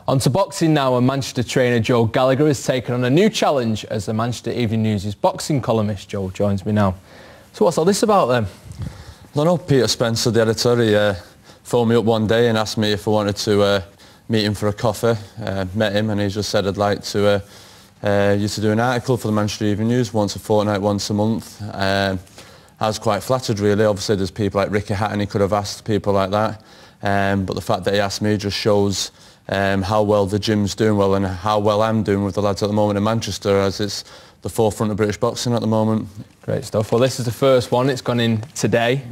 On to boxing now, and Manchester trainer Joe Gallagher has taken on a new challenge as the Manchester Evening News' boxing columnist. Joe joins me now. So what's all this about then? I know Peter Spencer, the editor, he phoned me up one day and asked me if I wanted to meet him for a coffee. Met him and he just said, I'd like to you to do an article for the Manchester Evening News once a fortnight, once a month. I was quite flattered really. Obviously there's people like Ricky Hatton, he could have asked people like that. But the fact that he asked me just shows how well the gym's doing well and how well I'm doing with the lads at the moment in Manchester, as it's the forefront of British boxing at the moment. Great stuff. Well, this is the first one. It's gone in today.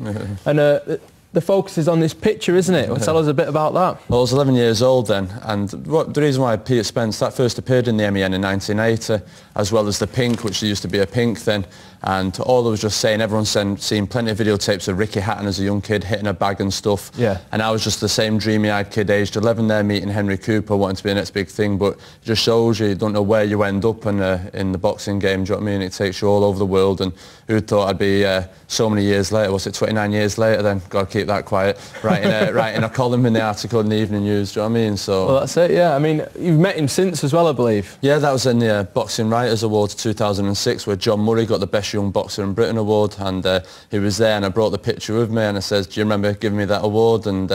And the focus is on this picture, isn't it? Well, tell us a bit about that. Well, I was 11 years old then, and the reason why Peter Spence, that first appeared in the MEN in 1980, as well as the Pink, which there used to be a Pink then, and all I was just saying, everyone's seen plenty of videotapes of Ricky Hatton as a young kid hitting a bag and stuff. Yeah. And I was just the same dreamy-eyed kid, aged 11 there, meeting Henry Cooper, wanting to be the next big thing, but it just shows you don't know where you end up in the boxing game, do you know what I mean? It takes you all over the world, and who'd thought I'd be so many years later, was it 29 years later then? Got to keep that quiet. Writing a column in the article in the Evening News, do you know what I mean? So. Well, that's it, yeah. I mean, you've met him since as well, I believe. Yeah, that was in the Boxing Writers Awards 2006, where John Murray got the Best Young Boxer in Britain award, and he was there, and I brought the picture with me, and I says, do you remember giving me that award? And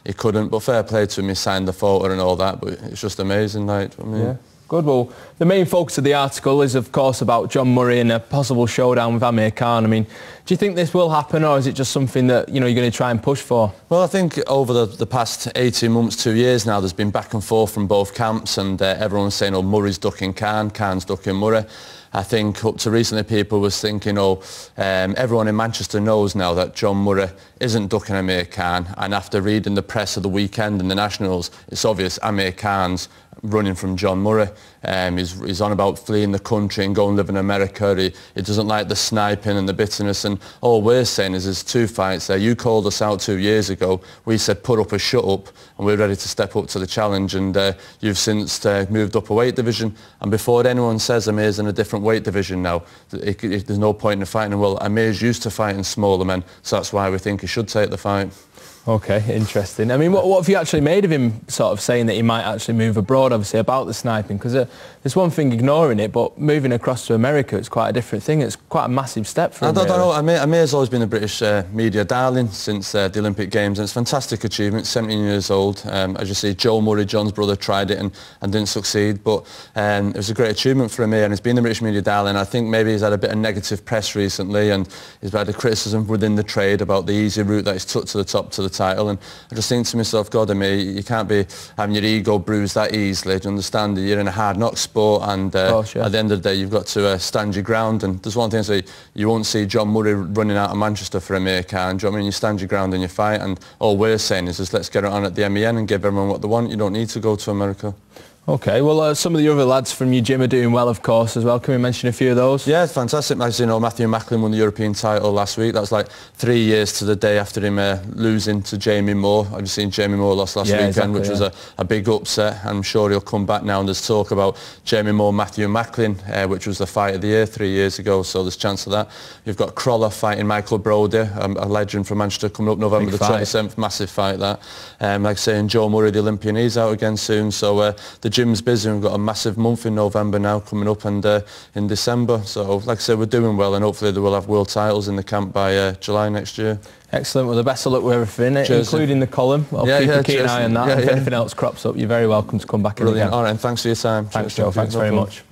he couldn't, but fair play to him, he signed the photo and all that, but it's just amazing, like, I mean. Yeah. Good. Well, the main focus of the article is, of course, about John Murray and a possible showdown with Amir. I mean, do you think this will happen, or is it just something that, you know, you're going to try and push for? Well, I think over the past 18 months, 2 years now, there's been back and forth from both camps, and everyone's saying, oh, Murray's ducking Khan's ducking Murray. I think up to recently people was thinking, oh, everyone in Manchester knows now that John Murray isn't ducking Amir Khan, and after reading the press of the weekend in the Nationals, it's obvious Amir Khan's running from John Murray. He's on about fleeing the country and going live in America. He doesn't like the sniping and the bitterness, and all we're saying is there's two fights there. You called us out 2 years ago. We said put up or shut up, and we're ready to step up to the challenge, and you've since moved up a weight division, and before anyone says Amir's in a different weight division now, there's no point in fighting him. Well, Amir's used to fighting smaller men, so that's why we think he should take the fight. Okay, interesting. I mean, what have you actually made of him sort of saying that he might actually move abroad, obviously, about the sniping? Because there's one thing ignoring it, but moving across to America, it's quite a different thing. It's quite a massive step for him. I don't know. Amir's always been a British media darling since the Olympic Games, and it's a fantastic achievement. 17 years old. As you see, Joe Murray, John's brother, tried it and didn't succeed, but it was a great achievement for Amir, and he's been the British media darling. I think maybe he's had a bit of negative press recently, and he's had a criticism within the trade about the easy route that he's took to the top, to the title, and I just think to myself, God, Amir, you can't be having your ego bruised that easily. Do you understand? You're in a hard knock sport, and at the end of the day, you've got to stand your ground. And there's one thing I say, you won't see John Murray running out of Manchester for Amir Khan. Do you know what I mean? You stand your ground in your fight, and all we're saying is just let's get it on at the MEN and give everyone what they want. You don't need to go to America. Okay, well, some of the other lads from your gym are doing well, of course, as well. Can we mention a few of those? Yeah, fantastic. As you know, Matthew Macklin won the European title last week. That was like 3 years to the day after him losing to Jamie Moore. I've seen Jamie Moore lost last weekend, exactly, which was a big upset. I'm sure he'll come back now, and there's talk about Jamie Moore, Matthew Macklin, which was the fight of the year 3 years ago, so there's chance of that. You've got Crawler fighting Michael Brody, a legend from Manchester, coming up November the 27th. Massive fight, that. Like saying, Joe Murray, the Olympian, he's out again soon, so the gym's busy. We've got a massive month in November now coming up, and in December, so like I said, we're doing well, and hopefully they will have world titles in the camp by July next year. Excellent. Well, the best of luck with everything, including the column. I'll keep a keen eye on that. If anything else crops up, you're very welcome to come back in again. All right, and thanks for your time. Thanks, Joe. Thanks very much.